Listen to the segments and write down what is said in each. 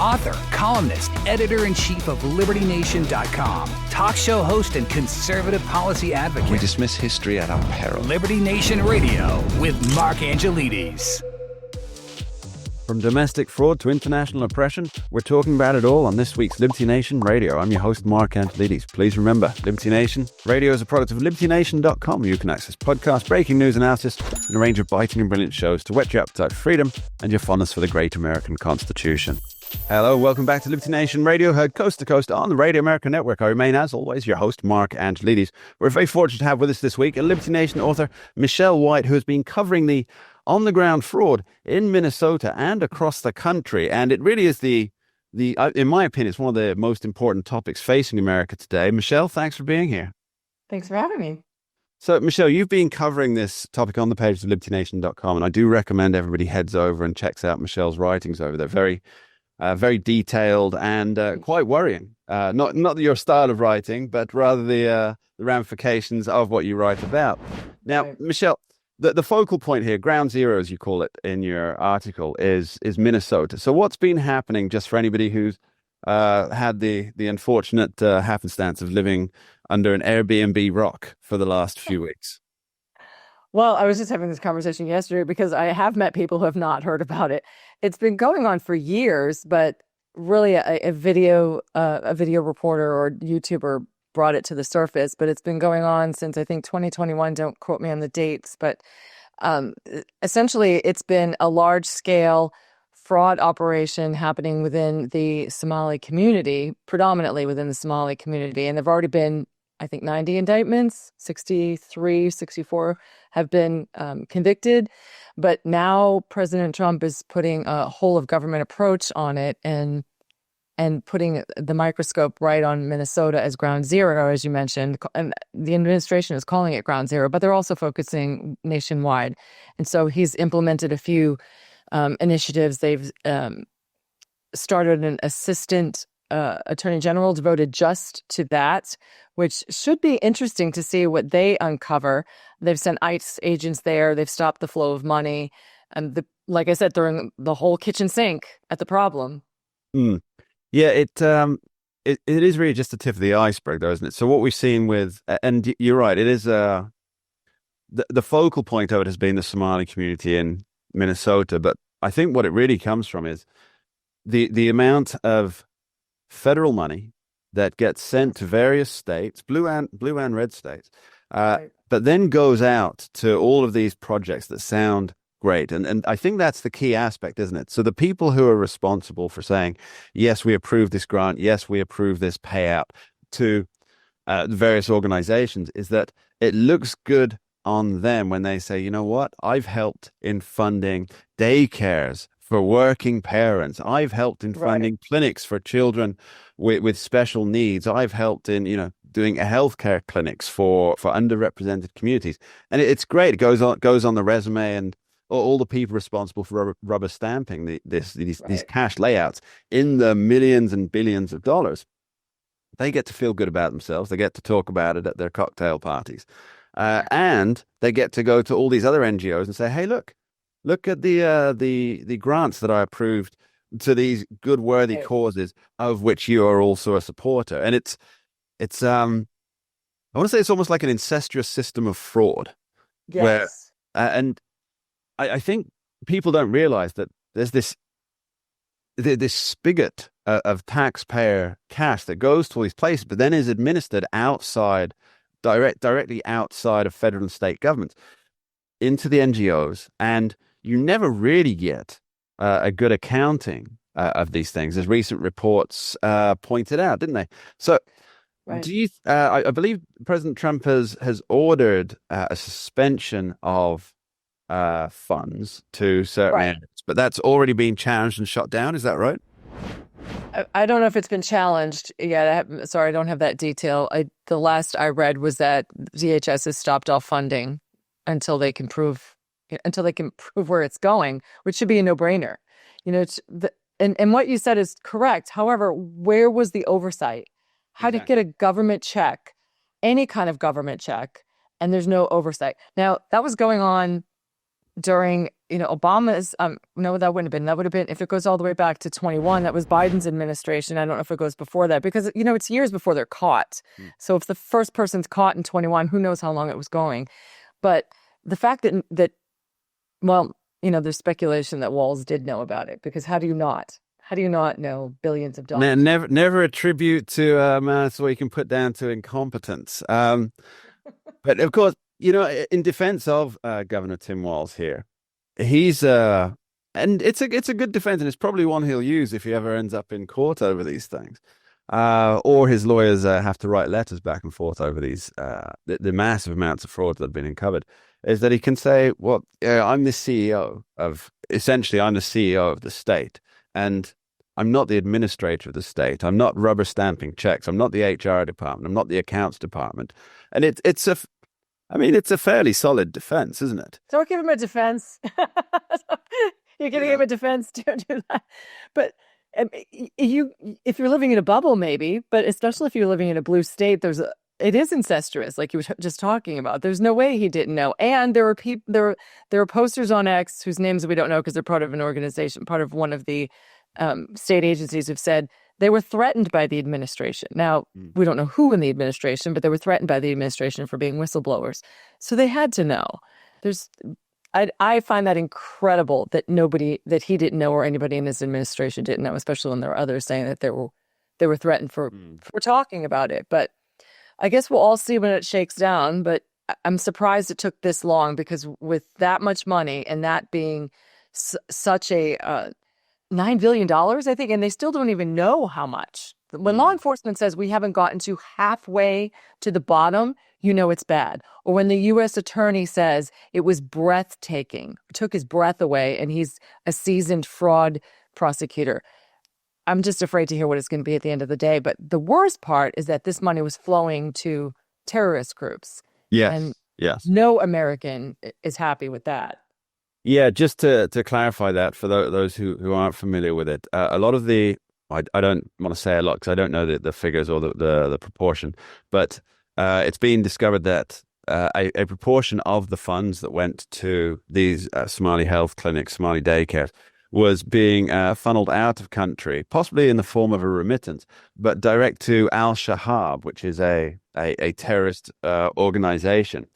author, columnist, editor-in-chief of LibertyNation.com, talk show host, and conservative policy advocate. We dismiss history at our peril. Liberty Nation Radio with Mark Angelides. From domestic fraud to international oppression, we're talking about it all on this week's Liberty Nation Radio. I'm your host, Mark Angelides. Please remember, Liberty Nation Radio is a product of LibertyNation.com. You can access podcasts, breaking news analysis, and a range of biting and brilliant shows to whet your appetite for freedom and your fondness for the great American Constitution. Hello, welcome back to Liberty Nation Radio, heard coast to coast on the Radio America Network. I remain, as always, your host, Mark Angelides. We're very fortunate to have with us this week a Liberty Nation author, Michelle White, who has been covering the on-the-ground fraud in Minnesota and across the country. And it really is in my opinion, it's one of the most important topics facing America today. Michelle, thanks for being here. Thanks for having me. So, Michelle, you've been covering this topic on the page of LibertyNation.com, and I do recommend everybody heads over and checks out Michelle's writings over there. Very detailed and quite worrying. Not your style of writing, but rather the ramifications of what you write about. Now, right. Michelle, the focal point here, ground zero, as you call it in your article, is Minnesota. So what's been happening, just for anybody who's had the unfortunate happenstance of living under an Airbnb rock for the last few weeks? Well, I was just having this conversation yesterday because I have met people who have not heard about it. It's been going on for years, but really a video reporter or YouTuber brought it to the surface, but it's been going on since I think 2021. Don't quote me on the dates, but essentially it's been a large scale fraud operation happening within the Somali community, predominantly within the Somali community. And there've already been, I think, 90 indictments, 63, 64 have been convicted. But now President Trump is putting a whole of government approach on it and putting the microscope right on Minnesota as ground zero, as you mentioned. And the administration is calling it ground zero, but they're also focusing nationwide. And so he's implemented a few initiatives. They've started an assistant attorney general devoted just to that, which should be interesting to see what they uncover. They've sent ICE agents there. They've stopped the flow of money. And like I said, throwing the whole kitchen sink at the problem. Mm. Yeah, it is really just the tip of the iceberg, though, isn't it? So what we've seen with, and you're right, it is the focal point of it has been the Somali community in Minnesota. But I think what it really comes from is the amount of federal money that gets sent to various states, blue and red states, right, but then goes out to all of these projects that sound great. And I think that's the key aspect, isn't it? So the people who are responsible for saying, yes, we approve this grant, yes, we approve this payout to the various organizations, is that it looks good on them when they say, you know what, I've helped in funding daycares for working parents. I've helped in funding clinics for children with special needs. I've helped in, doing healthcare clinics for underrepresented communities. And it's great. It goes on the resume, and all the people responsible for rubber stamping these cash layouts in the millions and billions of dollars, they get to feel good about themselves. They get to talk about it at their cocktail parties. And they get to go to all these other NGOs and say, hey, look at the grants that I approved to these good, worthy causes, of which you are also a supporter. And it's I want to say it's almost like an incestuous system of fraud. Yes. And I think people don't realize that there's this spigot of taxpayer cash that goes to all these places, but then is administered directly outside of federal and state governments into the NGOs, and you never really get a good accounting of these things, as recent reports pointed out, didn't they? So, do you? I believe President Trump has ordered a suspension of funds to certain areas, but that's already been challenged and shut down. Is that right? I don't know if it's been challenged yet. Sorry, I don't have that detail. The last I read was that DHS has stopped all funding until they can prove where it's going, which should be a no-brainer. And what you said is correct. However, where was the oversight? How do you get a government check, any kind of government check, and there's no oversight? Now, that was going on during Obama's, no, that wouldn't have been. That would have been, if it goes all the way back to 21, that was Biden's administration. I don't know if it goes before that because, it's years before they're caught. So if the first person's caught in 21, who knows how long it was going. But the fact that well, there's speculation that Walz did know about it because how do you not? How do you not know billions of dollars? Never attribute to matters where you can put down to incompetence. But of course, in defense of Governor Tim Walz here, he's and it's a good defense, and it's probably one he'll use if he ever ends up in court over these things, or his lawyers have to write letters back and forth over these the massive amounts of fraud that have been uncovered. Is that he can say, well, I'm the CEO of the state, and I'm not the administrator of the state. I'm not rubber stamping checks. I'm not the HR department. I'm not the accounts department. And it's a fairly solid defense, isn't it? Don't give him a defense. You're giving him a defense. Don't do that. But if you're living in a bubble, maybe, but especially if you're living in a blue state, it is incestuous, like you were just talking about. There's no way he didn't know. And there are posters on X whose names we don't know because they're part of an organization, part of one of the state agencies who've said they were threatened by the administration. Now, we don't know who in the administration, but they were threatened by the administration for being whistleblowers. So they had to know. I find that incredible that he didn't know or anybody in his administration didn't know, especially when there were others saying that they were threatened for talking about it. But I guess we'll all see when it shakes down, but I'm surprised it took this long because with that much money and that being such a $9 billion, I think, and they still don't even know how much. When law enforcement says we haven't gotten to halfway to the bottom, it's bad. Or when the U.S. attorney says it was breathtaking, took his breath away, and he's a seasoned fraud prosecutor. I'm just afraid to hear what it's going to be at the end of the day. But the worst part is that this money was flowing to terrorist groups. Yes. And yes. No American is happy with that. Yeah, just to clarify that for those who aren't familiar with it, a lot of I don't want to say a lot because I don't know the figures or the proportion, but it's been discovered that a proportion of the funds that went to these Somali health clinics, Somali daycares, was being funneled out of country, possibly in the form of a remittance, but direct to Al-Shahab, which is a terrorist organization.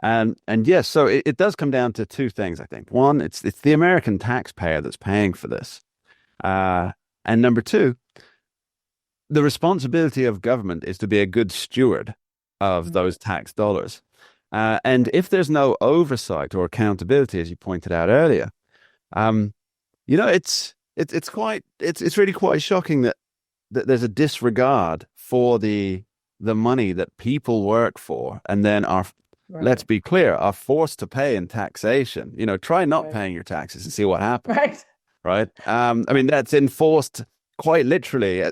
And yes, so it does come down to two things, I think. One, it's the American taxpayer that's paying for this. And number two, the responsibility of government is to be a good steward of those tax dollars. And if there's no oversight or accountability, as you pointed out earlier, it's really quite shocking that there's a disregard for the money that people work for and then let's be clear, are forced to pay in taxation. Try not paying your taxes and see what happens. Right. That's enforced quite literally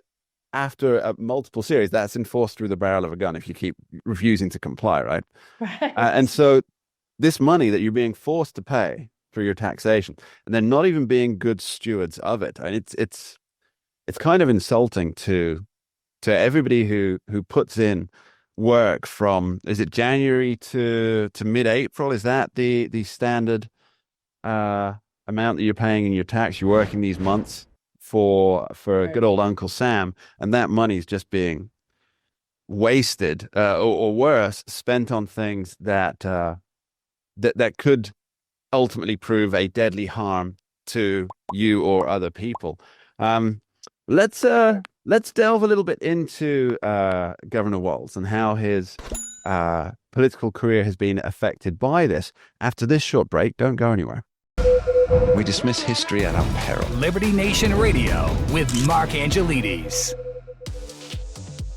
after multiple series. That's enforced through the barrel of a gun if you keep refusing to comply. Right. And so this money that you're being forced to pay through your taxation and then not even being good stewards of it. And it's kind of insulting to everybody who puts in work from, is it January to mid-April? Is that the standard amount that you're paying in your tax? You're working these months for good old Uncle Sam, and that money's just being wasted or worse, spent on things that could ultimately prove a deadly harm to you or other people. Let's delve a little bit into Governor Walz and how his political career has been affected by this. After this short break, don't go anywhere. We dismiss history at our peril. Liberty Nation Radio with Mark Angelides.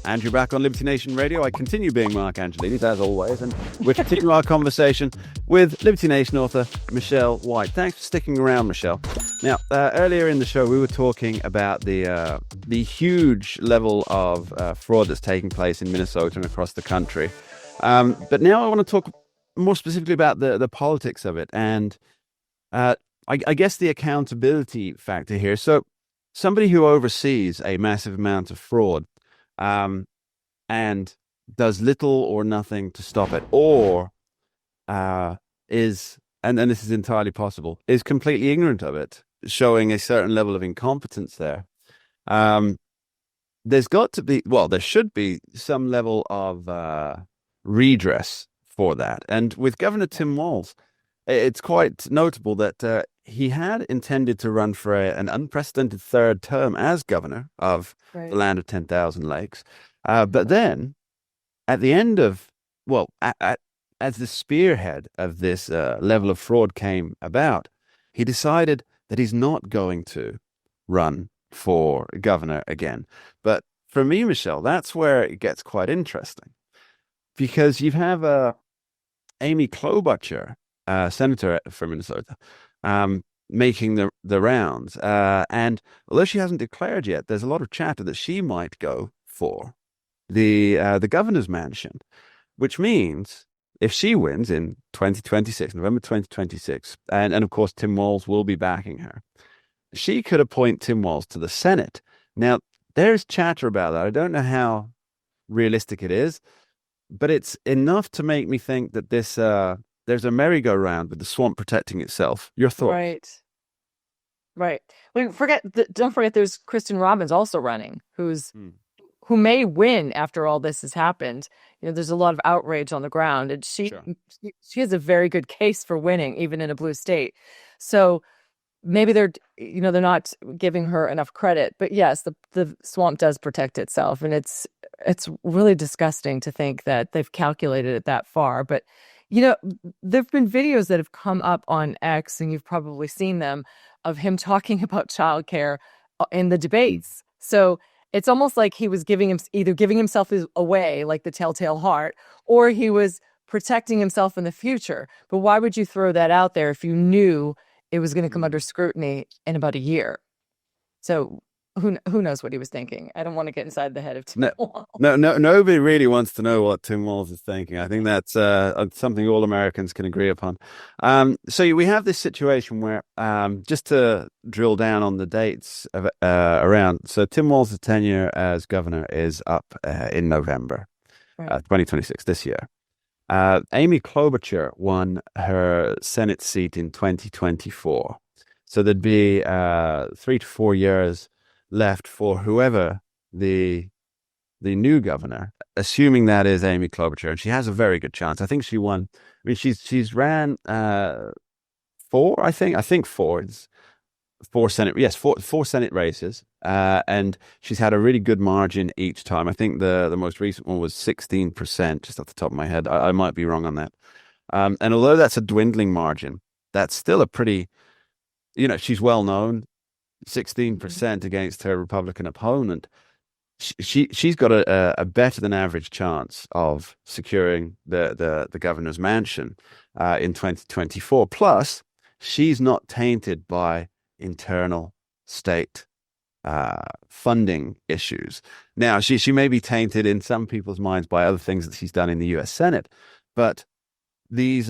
Andrew back on Liberty Nation Radio. I continue being Mark Angelides, as always, and we're continuing our conversation with Liberty Nation author Michelle White. Thanks for sticking around, Michelle. Now, earlier in the show, we were talking about the huge level of fraud that's taking place in Minnesota and across the country. But now I want to talk more specifically about the politics of it and I guess the accountability factor here. So somebody who oversees a massive amount of fraud and does little or nothing to stop it, or is and this is entirely possible, is completely ignorant of it, showing a certain level of incompetence there. There's got to be, well, there should be some level of redress for that. And with Governor Tim Walz, it's quite notable that he had intended to run for an unprecedented third term as governor of the land of 10,000 lakes. But then, at the end of, well, as the spearhead of this level of fraud came about, he decided that he's not going to run for governor again. But for me, Michelle, that's where it gets quite interesting, because you have Amy Klobuchar, senator from Minnesota, making the rounds. And although she hasn't declared yet, there's a lot of chatter that she might go for the governor's mansion, which means if she wins in 2026, November 2026, and of course Tim Walz will be backing her, she could appoint Tim Walz to the Senate. Now, there's chatter about that. I don't know how realistic it is, but it's enough to make me think that this there's a merry-go-round with the swamp protecting itself. Your thoughts? Right. Don't forget there's Kristen Robbins also running, who may win after all this has happened. There's a lot of outrage on the ground, and she has a very good case for winning, even in a blue state. So maybe they're not giving her enough credit. But yes, the swamp does protect itself, and it's really disgusting to think that they've calculated it that far. But there've been videos that have come up on X, and you've probably seen them, of him talking about childcare in the debates. So it's almost like he was either giving himself away, like the telltale heart, or he was protecting himself in the future. But why would you throw that out there if you knew it was going to come under scrutiny in about a year? So who knows what he was thinking? I don't want to get inside the head of Tim Walz. No, nobody really wants to know what Tim Walz is thinking. I think that's something all Americans can agree upon. So we have this situation where, just to drill down on the dates of, around, so Tim Walz's tenure as governor is up in November 2026, this year. Amy Klobuchar won her Senate seat in 2024. So there'd be 3 to 4 years left for whoever the new governor, assuming that is Amy Klobuchar, and she has a very good chance. I think she won. I mean, she's ran 4, I think 4. It's 4 Senate, yes, four Senate races, and she's had a really good margin each time. I think the most recent one was 16%, just off the top of my head. I might be wrong on that. And although that's a dwindling margin, that's still a pretty, she's well known. 16% against her Republican opponent. She's got a better than average chance of securing the governor's mansion in 2024. Plus, she's not tainted by internal state funding issues. Now, she may be tainted in some people's minds by other things that she's done in the U.S. Senate, but these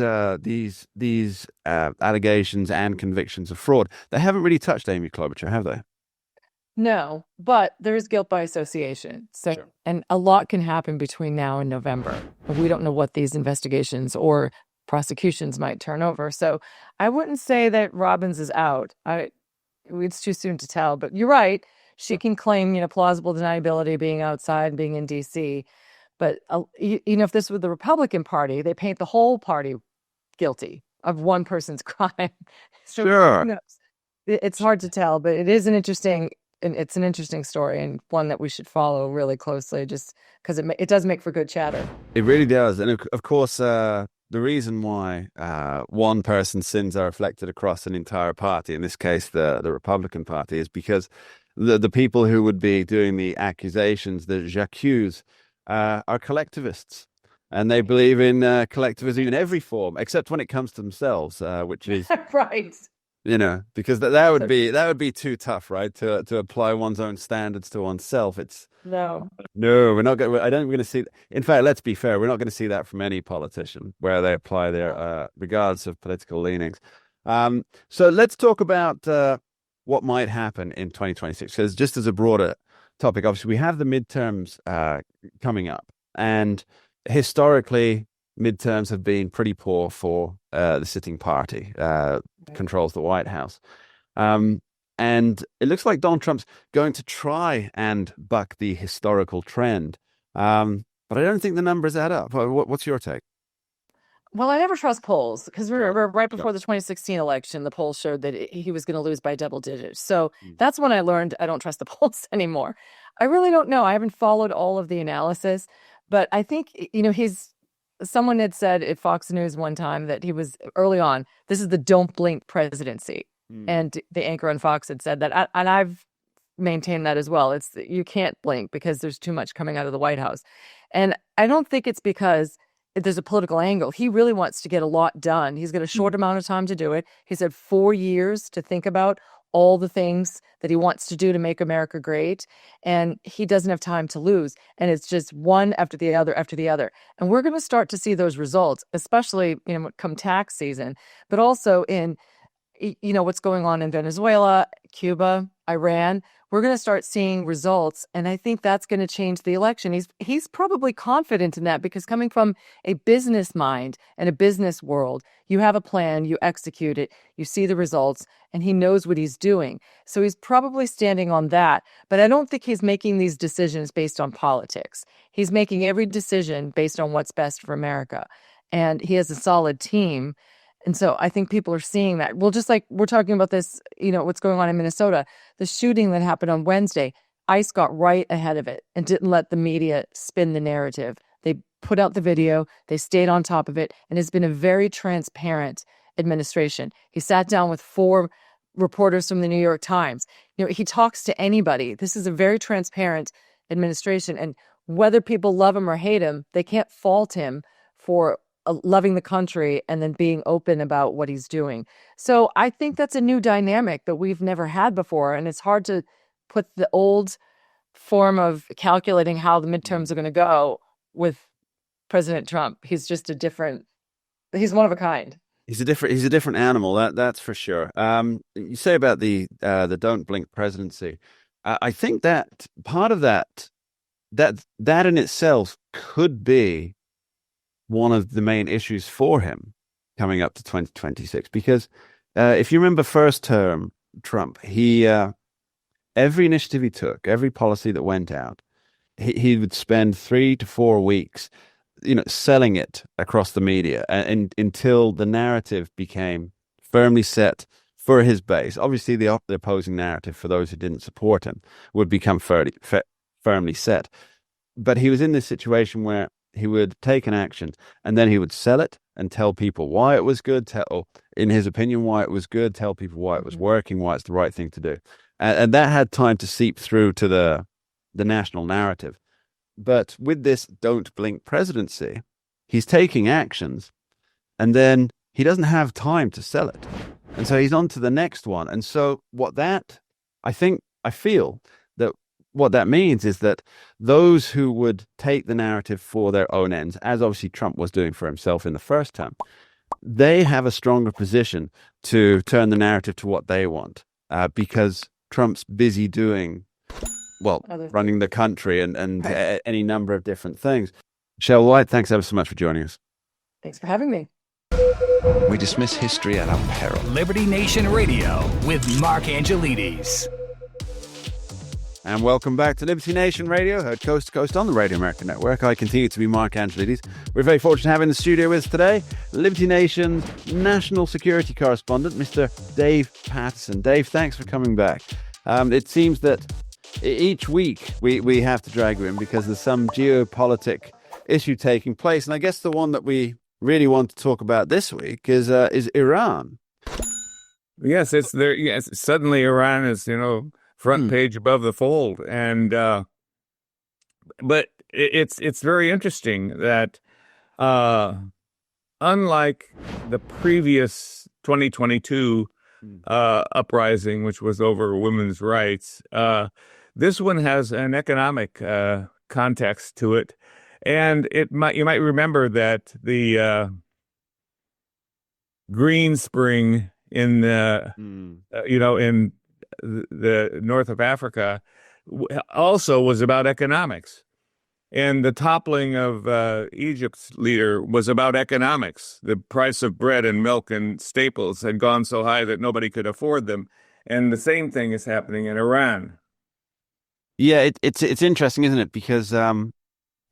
allegations and convictions of fraud, they haven't really touched Amy Klobuchar, have they? No, but there is guilt by association. So, and a lot can happen between now and November. We don't know what these investigations or prosecutions might turn over. So I wouldn't say that Robbins is out. It's too soon to tell, but you're right. She can claim, plausible deniability, being outside, being in D.C., but if this were the Republican Party, they paint the whole party guilty of one person's crime. So sure, who knows? It's hard to tell, but it's an interesting story, and one that we should follow really closely, just because it does make for good chatter. It really does, and of course, the reason why one person's sins are reflected across an entire party, in this case, the Republican Party, is because the people who would be doing the accusations, the j'accuse, are collectivists, and they believe in collectivism in every form, except when it comes to themselves, which is right. Because that would be too tough, right? To apply one's own standards to oneself. No, we're not going. I don't think we're going to see. In fact, let's be fair, we're not going to see that from any politician where they apply their regardless of political leanings. So let's talk about what might happen in 2026, because just as a broader topic, obviously we have the midterms coming up, and historically midterms have been pretty poor for the sitting party, controls the White House. And it looks like Donald Trump's going to try and buck the historical trend. But I don't think the numbers add up. What's your take? Well, I never trust polls because remember right before the 2016 election, the polls showed that he was going to lose by double digits. So that's when I learned I don't trust the polls anymore. I really don't know. I haven't followed all of the analysis, but I think, someone had said at Fox News one time that he was early on, this is the don't blink presidency. And the anchor on Fox had said that. And I've maintained that as well. It's you can't blink because there's too much coming out of the White House. And I don't think it's because there's a political angle. He really wants to get a lot done. He's got a short amount of time to do it. He's had 4 years to think about all the things that he wants to do to make America great. And he doesn't have time to lose. And it's just one after the other after the other. And we're going to start to see those results, especially come tax season, but also in what's going on in Venezuela, Cuba, Iran. We're going to start seeing results, and I think that's going to change the election. He's probably confident in that because coming from a business mind and a business world, you have a plan, you execute it, you see the results, and he knows what he's doing. So he's probably standing on that, but I don't think he's making these decisions based on politics. He's making every decision based on what's best for America, and he has a solid team. And so I think people are seeing that. Well, just like we're talking about this, what's going on in Minnesota, the shooting that happened on Wednesday, ICE got right ahead of it and didn't let the media spin the narrative. They put out the video, they stayed on top of it, and it's been a very transparent administration. He sat down with 4 reporters from the New York Times. He talks to anybody. This is a very transparent administration. And whether people love him or hate him, they can't fault him for loving the country and then being open about what he's doing. So I think that's a new dynamic that we've never had before. And it's hard to put the old form of calculating how the midterms are going to go with President Trump. He's just he's one of a kind. He's a different animal. That's for sure. You say about the don't blink presidency. I think that part of that in itself could be one of the main issues for him coming up to 2026. Because if you remember first term Trump, he every initiative he took, every policy that went out, he would spend 3 to 4 weeks, selling it across the media and until the narrative became firmly set for his base. Obviously, the opposing narrative for those who didn't support him would become firmly set. But he was in this situation where he would take an action and then he would sell it and tell people why it was good, in his opinion, why it was good, tell people why it was working, why it's the right thing to do. And that had time to seep through to the national narrative. But with this don't blink presidency, he's taking actions and then he doesn't have time to sell it. And so he's on to the next one. And so I feel that what that means is that those who would take the narrative for their own ends, as obviously Trump was doing for himself in the first term, they have a stronger position to turn the narrative to what they want because Trump's busy doing, running the country and any number of different things. Michelle White, thanks ever so much for joining us. Thanks for having me. We dismiss history at our peril. Liberty Nation Radio with Mark Angelides. And welcome back to Liberty Nation Radio, heard coast to coast on the Radio America Network. I continue to be Mark Angelides. We're very fortunate to have in the studio with us today Liberty Nation's national security correspondent, Mr. Dave Patterson. Dave, thanks for coming back. It seems that each week we have to drag you in because there's some geopolitic issue taking place. And I guess the one that we really want to talk about this week is Iran. Yes, it's there. Yes, suddenly Iran is, front page above the fold, and but it's very interesting that unlike the previous 2022 uprising, which was over women's rights, this one has an economic context to it, and you might remember that the Green Spring in in the north of Africa also was about economics. And the toppling of Egypt's leader was about economics. The price of bread and milk and staples had gone so high that nobody could afford them. And the same thing is happening in Iran. Yeah, it's interesting, isn't it? Because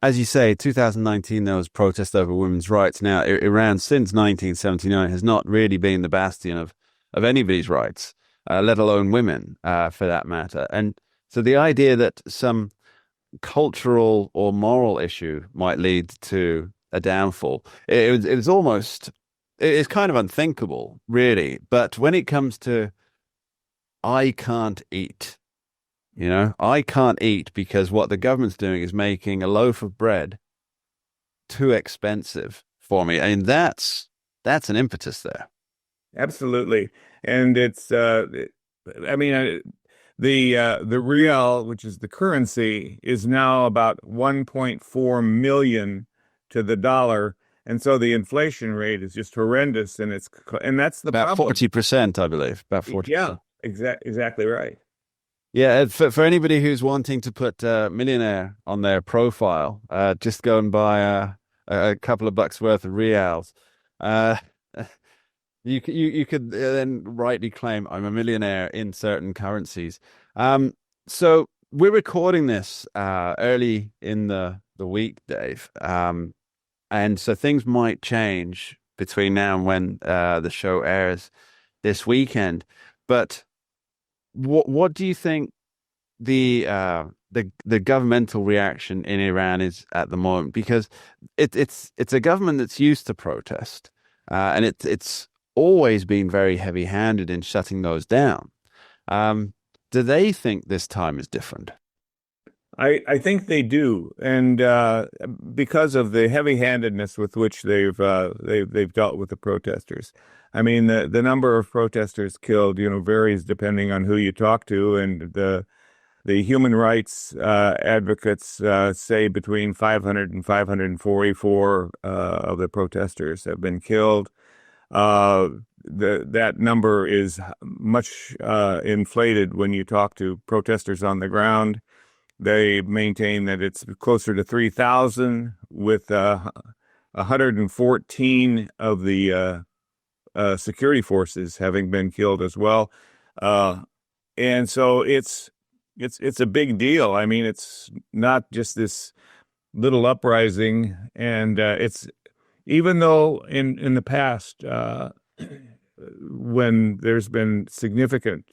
as you say, 2019 there was protest over women's rights. Now, Iran since 1979 has not really been the bastion of anybody's rights, let alone women, for that matter. And so the idea that some cultural or moral issue might lead to a downfall, it was almost, it's kind of unthinkable, really. But when it comes to, I can't eat. I can't eat because what the government's doing is making a loaf of bread too expensive for me. I mean, that's an impetus there. Absolutely. And it's, I mean, the real, which is the currency, is now about 1.4 million to the dollar. And so the inflation rate is just horrendous. And that's the About problem. 40%, I believe. About 40%. Yeah, exactly right. Yeah, for anybody who's wanting to put millionaire on their profile, just go and buy a couple of bucks worth of reals. You could then rightly claim I'm a millionaire in certain currencies. So we're recording this early in the week, Dave. And so things might change between now and when the show airs this weekend. But what do you think the governmental reaction in Iran is at the moment? Because it's a government that's used to protest, and it's always been very heavy-handed in shutting those down. Do they think this time is different? I think they do, and because of the heavy-handedness with which they've dealt with the protesters. I mean, the number of protesters killed, varies depending on who you talk to, and the human rights advocates say between 500 and 544 of the protesters have been killed. That number is much inflated when you talk to protesters on the ground. They maintain that it's closer to 3,000, with 114 of the security forces having been killed as well. And so it's a big deal. I mean, it's not just this little uprising, and it's, even though in the past, when there's been significant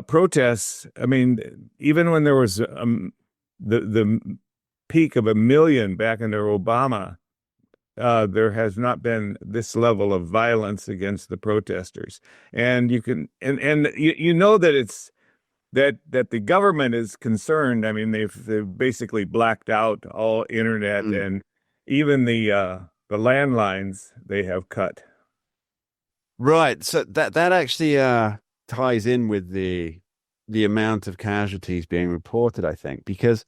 protests, I mean, even when there was the peak of 1 million back under Obama, there has not been this level of violence against the protesters. And you can, and you know that it's that the government is concerned. I mean, they've basically blacked out all internet, and even the landlines they have cut. Right. So that actually ties in with the amount of casualties being reported, I think, because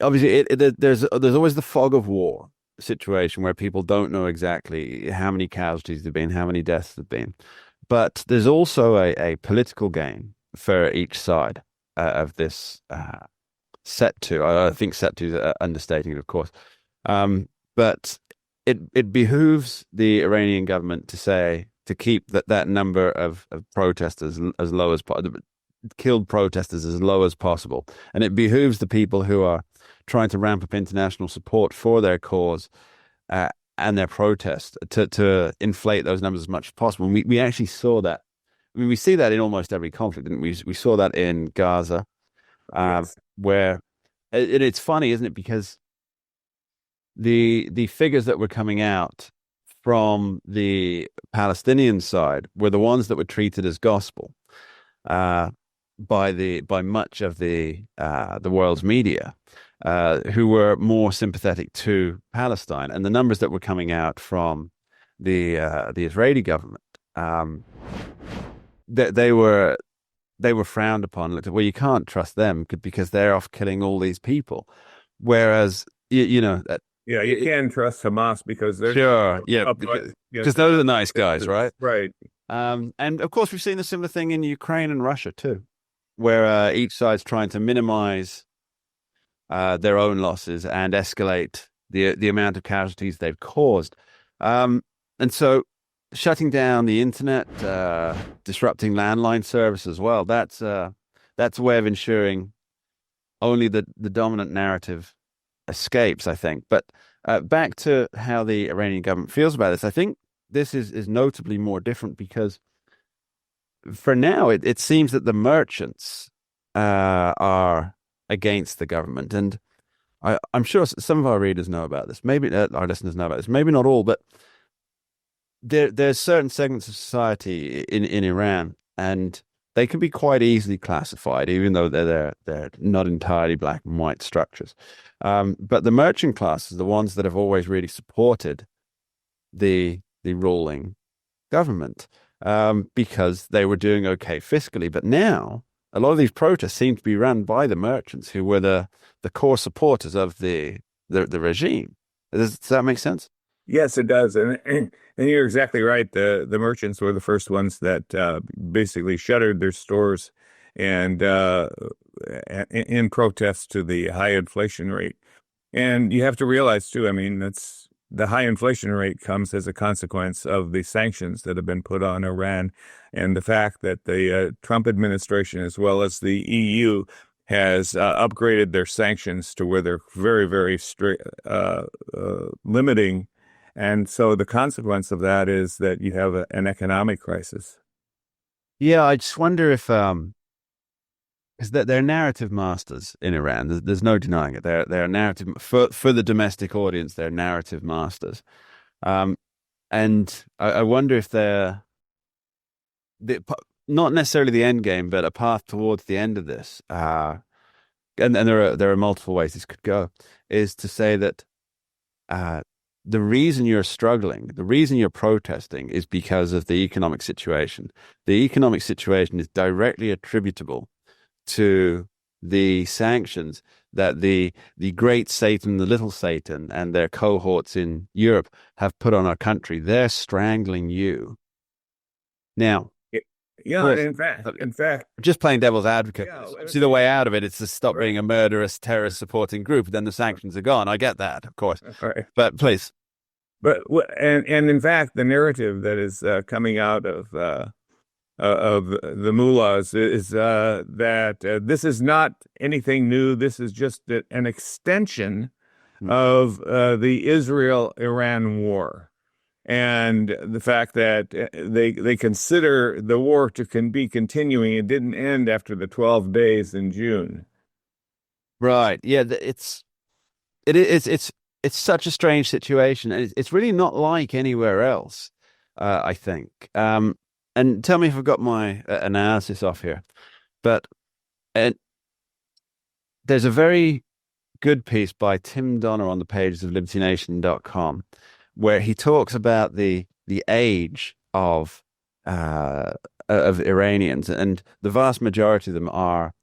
obviously there's always the fog of war situation where people don't know exactly how many casualties there've been, how many deaths there've been. But there's also a political gain for each side of this set to. I think set to is understating it, of course. But it behooves the Iranian government to keep that number of protesters as low as possible, killed protesters as low as possible. And it behooves the people who are trying to ramp up international support for their cause and their protest to inflate those numbers as much as possible. And we actually saw that. I mean, we see that in almost every conflict, didn't we? We saw that in Gaza, Yes. where it's funny, isn't it? Because the figures that were coming out from the Palestinian side were the ones that were treated as gospel by much of the world's media, who were more sympathetic to Palestine, and the numbers that were coming out from the Israeli government, they were frowned upon. Looked at, well, you can't trust them because they're off killing all these people, whereas Yeah, you can trust Hamas because they're sure, yeah, upright. because those are the nice guys, right? Right. And of course, we've seen a similar thing in Ukraine and Russia too, where each side's trying to minimize their own losses and escalate the amount of casualties they've caused. And so shutting down the internet, disrupting landline service as well, that's a way of ensuring only the dominant narrative escapes, I think. But back to how the Iranian government feels about this, I think this is notably more different because for now, it seems that the merchants are against the government. And I'm sure some of our readers know about this. Maybe our listeners know about this. Maybe not all, but there's certain segments of society in Iran, and they can be quite easily classified, even though they're not entirely black and white structures. But the merchant classes, the ones that have always really supported the ruling government, because they were doing okay fiscally. But now a lot of these protests seem to be run by the merchants, who were the core supporters of the regime. Does that make sense? Yes, it does, and you're exactly right. The merchants were the first ones that basically shuttered their stores, and in protest to the high inflation rate. And you have to realize too, I mean, that's the high inflation rate comes as a consequence of the sanctions that have been put on Iran, and the fact that the Trump administration, as well as the EU, has upgraded their sanctions to where they're very, very strict, limiting. And so the consequence of that is that you have an economic crisis. Yeah, I just wonder if because they're narrative masters in Iran. There's no denying it. They're narrative for the domestic audience. They're narrative masters, and I wonder if they're not necessarily the end game, but a path towards the end of this. And there are multiple ways this could go. Is to say that the reason you're struggling, the reason you're protesting, is because of the economic situation. The economic situation is directly attributable to the sanctions that the great Satan, the little Satan, and their cohorts in Europe have put on our country. They're strangling you. Now, yeah, in fact, just playing devil's advocate. Yeah, See, the way out of it is to stop being a murderous, terrorist supporting group. Then the sanctions are gone. I get that, of course. Right. But please. But and in fact, the narrative that is coming out of the mullahs is that this is not anything new. This is just an extension of the Israel-Iran war. And the fact that they consider the war to be continuing. It didn't end after the 12 days in June. Right. Yeah. It's such a strange situation. It's really not like anywhere else, I think. And tell me if I've got my analysis off here. But there's a very good piece by Tim Donner on the pages of libertynation.com, where he talks about the age of Iranians, and the vast majority of them are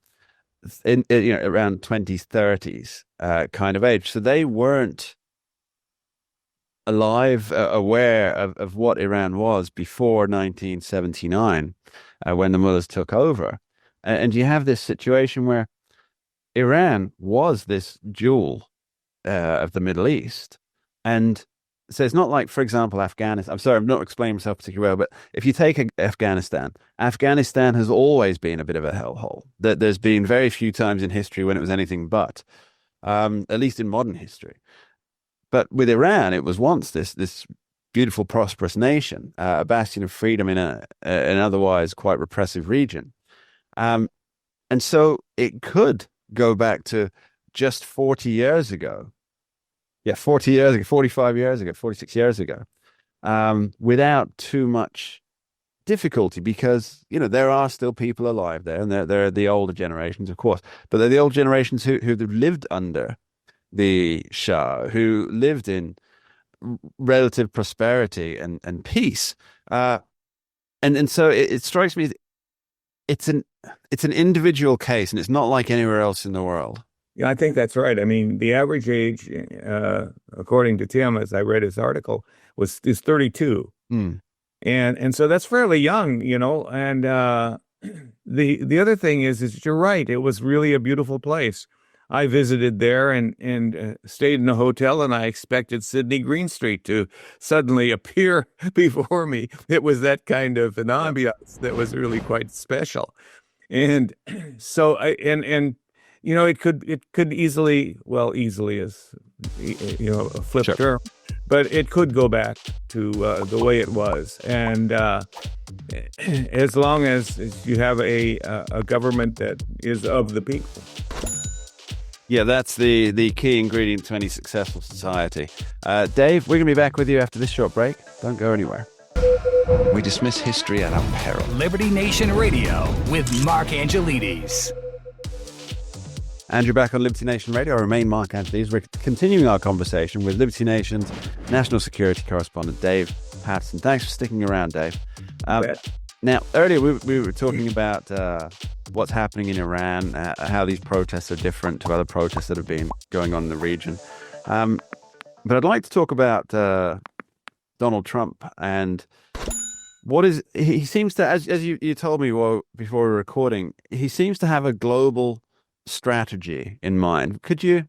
around 20s, 30s kind of age. So they weren't alive, aware of what Iran was before 1979, when the mullahs took over. And you have this situation where Iran was this jewel of the Middle East, and so it's not like, for example, Afghanistan. I'm sorry, I'm not explaining myself particularly well, but if you take Afghanistan has always been a bit of a hellhole. There's been very few times in history when it was anything but, at least in modern history. But with Iran, it was once this beautiful, prosperous nation, a bastion of freedom in an otherwise quite repressive region. And so it could go back to just 40 years ago. Yeah, 40 years ago, 45 years ago, 46 years ago, without too much difficulty, because, there are still people alive there, and they're the older generations, of course, but they're the old generations who've lived under the Shah, who lived in relative prosperity and peace. And so it strikes me, it's an individual case, and it's not like anywhere else in the world. Yeah, I think that's right. I mean, the average age, according to Tim, as I read his article, is 32, and so that's fairly young, And the other thing is you're right. It was really a beautiful place. I visited there and stayed in a hotel, and I expected Sidney Greenstreet to suddenly appear before me. It was that kind of an ambiance that was really quite special. And so and it could easly, well, easily is a flip term, but it could go back to the way it was. And as long as you have a government that is of the people. Yeah, that's the key ingredient to any successful society. Dave, we're going to be back with you after this short break. Don't go anywhere. We dismiss history at our peril. Liberty Nation Radio with Mark Angelides. And you're back on Liberty Nation Radio. I remain Mark Angelides. We're continuing our conversation with Liberty Nation's national security correspondent, Dave Patterson. Thanks for sticking around, Dave. Now, earlier we were talking about what's happening in Iran, how these protests are different to other protests that have been going on in the region. But I'd like to talk about Donald Trump and he seems to, as you told me before we were recording, he seems to have a global strategy in mind. Could you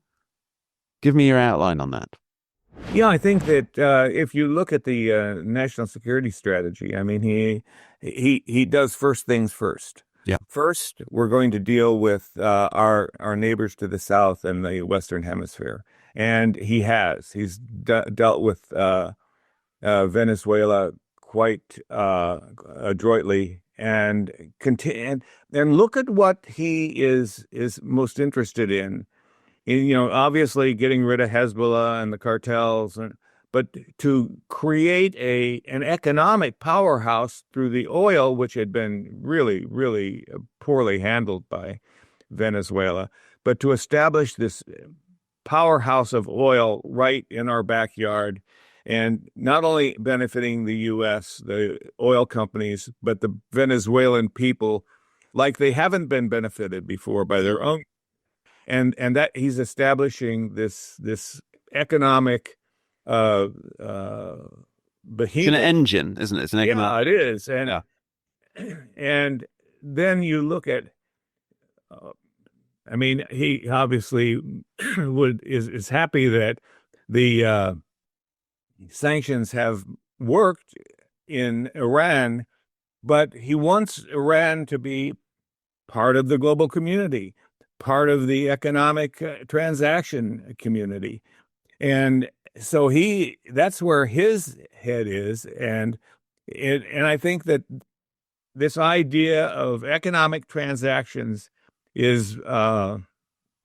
give me your outline on that? Yeah, I think that if you look at the national security strategy, I mean, he does first things first. Yeah. First, we're going to deal with our neighbors to the south and the Western Hemisphere, and he's dealt with Venezuela quite adroitly, and look at what he is most interested in. Obviously getting rid of Hezbollah and the cartels, but to create an economic powerhouse through the oil, which had been really, really poorly handled by Venezuela, but to establish this powerhouse of oil right in our backyard, and not only benefiting the U.S., the oil companies, but the Venezuelan people, like they haven't been benefited before by their own. And that he's establishing this economic behemoth. It's an engine, isn't it? It's an economic. Yeah, it is. And then you look at, he obviously is happy that the sanctions have worked in Iran, but he wants Iran to be part of the global community, part of the economic transaction community. And so that's where his head is. And I think that this idea of economic transactions is part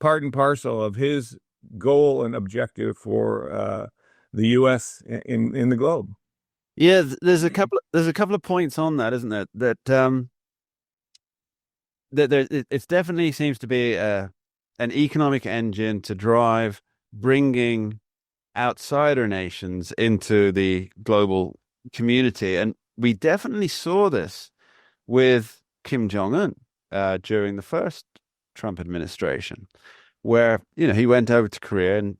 and parcel of his goal and objective for the U.S. in the globe. Yeah, there's a couple of points on that, isn't there? That it definitely seems to be an economic engine to drive bringing outsider nations into the global community, and we definitely saw this with Kim Jong-un during the first Trump administration, where he went over to Korea, and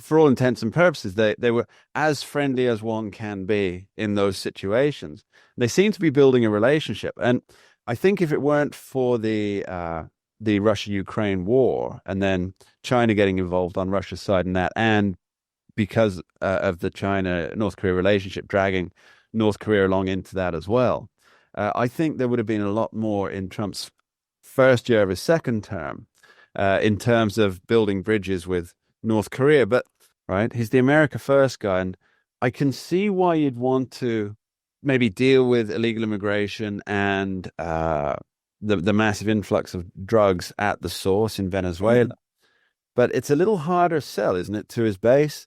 for all intents and purposes, they were as friendly as one can be in those situations. They seem to be building a relationship, and I think if it weren't for the Russia-Ukraine war and then China getting involved on Russia's side in that, and because of the China-North Korea relationship dragging North Korea along into that as well, I think there would have been a lot more in Trump's first year of his second term in terms of building bridges with North Korea. But he's the America First guy, and I can see why you'd want to maybe deal with illegal immigration and the massive influx of drugs at the source in Venezuela. Mm-hmm. But it's a little harder sell, isn't it, to his base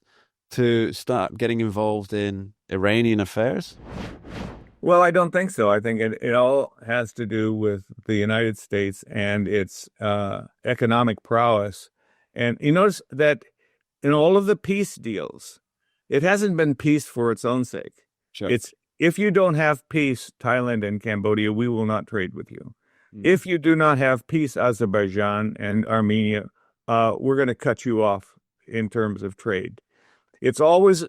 to start getting involved in Iranian affairs? Well, I don't think so. I think it all has to do with the United States and its economic prowess. And you notice that in all of the peace deals, it hasn't been peace for its own sake. Sure. It's, if you don't have peace, Thailand and Cambodia, we will not trade with you. Mm. If you do not have peace, Azerbaijan and Armenia, we're going to cut you off in terms of trade. It's always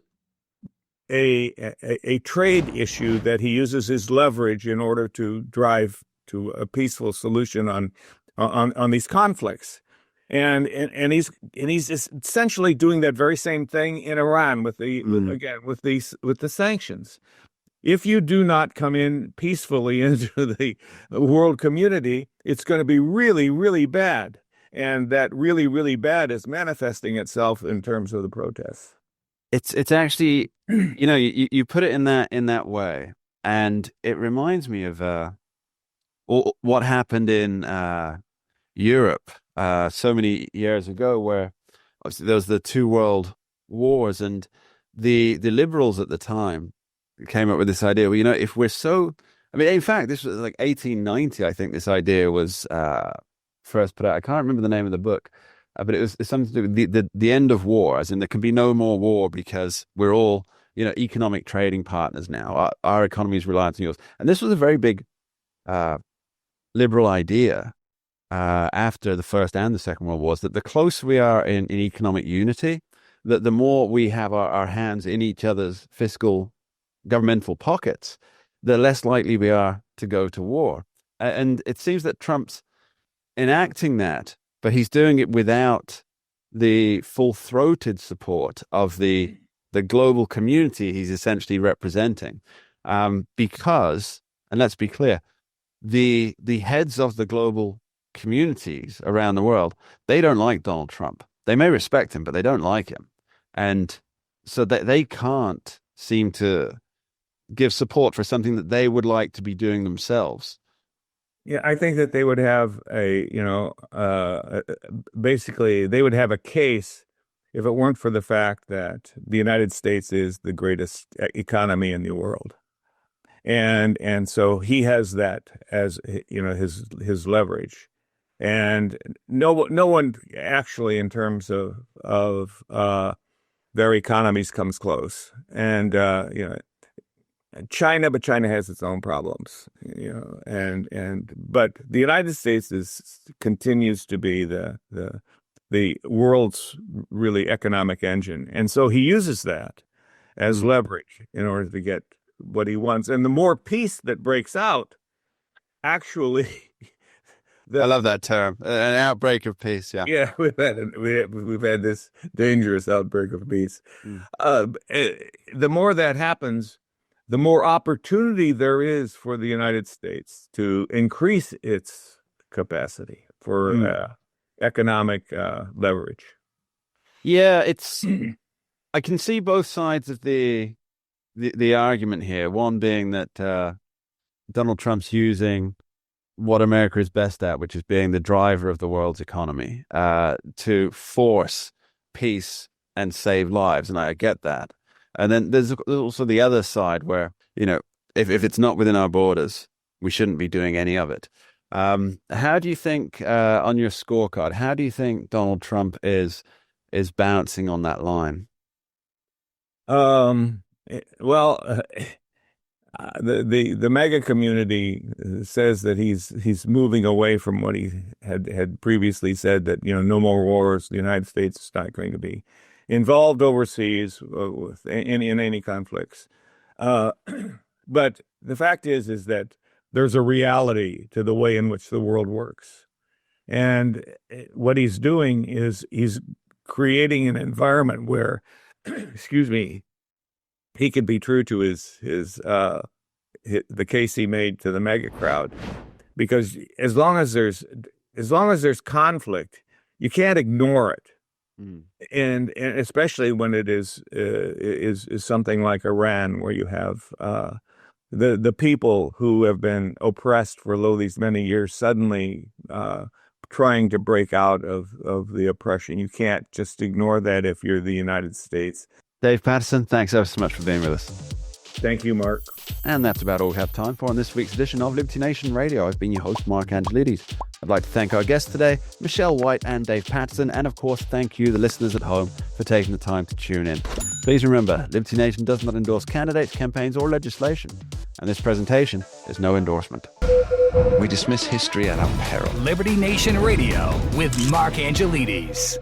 a trade issue that he uses his leverage in order to drive to a peaceful solution on these conflicts. And he's essentially doing that very same thing in Iran with the sanctions. If you do not come in peacefully into the world community, it's going to be really, really bad. And that really, really bad is manifesting itself in terms of the protests. It's actually, you put it in that way, and it reminds me of what happened in Europe so many years ago, where obviously there was the two world wars, and the liberals at the time came up with this idea. Well, if we're so, in fact, this was like 1890. I think this idea was first put out. I can't remember the name of the book, but it's something to do with the end of war, as in there can be no more war because we're all economic trading partners now. Our economy is reliant on yours, and this was a very big liberal idea. After the First and the Second World Wars, that the closer we are in economic unity, that the more we have our hands in each other's fiscal, governmental pockets, the less likely we are to go to war. And it seems that Trump's enacting that, but he's doing it without the full-throated support of the global community he's essentially representing. Because, and let's be clear, the heads of the global communities around the world, they don't like Donald Trump. They may respect him, but they don't like him. And so they can't seem to give support for something that they would like to be doing themselves. Yeah, I think that they would have basically they would have a case if it weren't for the fact that the United States is the greatest economy in the world. And so he has that as his leverage. And no one actually, in terms of their economies, comes close. And China has its own problems. But the United States continues to be the world's really economic engine, and so he uses that as leverage in order to get what he wants. And the more peace that breaks out, actually. I love that term, an outbreak of peace. Yeah, yeah, we've had this dangerous outbreak of peace. The more that happens, the more opportunity there is for the United States to increase its capacity for economic leverage. Yeah, I can see both sides of the argument here. One being that Donald Trump's using what America is best at, which is being the driver of the world's economy, to force peace and save lives. And I get that. And then there's also the other side where, if it's not within our borders, we shouldn't be doing any of it. How do you think, on your scorecard, how do you think Donald Trump is bouncing on that line? The MAGA community says that he's moving away from what he had previously said, that no more wars. The United States is not going to be involved overseas in any conflicts. But the fact is that there's a reality to the way in which the world works, and what he's doing is he's creating an environment where, excuse me, he can be true to the case he made to the MAGA crowd, because as long as there's conflict, you can't ignore it, and especially when it is something like Iran, where you have the people who have been oppressed for these many years suddenly trying to break out of the oppression. You can't just ignore that if you're the United States. Dave Patterson, thanks ever so much for being with us. Thank you, Mark. And that's about all we have time for on this week's edition of Liberty Nation Radio. I've been your host, Mark Angelides. I'd like to thank our guests today, Michelle White and Dave Patterson, and of course, thank you, the listeners at home, for taking the time to tune in. Please remember, Liberty Nation does not endorse candidates, campaigns, or legislation, and this presentation is no endorsement. We dismiss history at our peril. Liberty Nation Radio with Mark Angelides.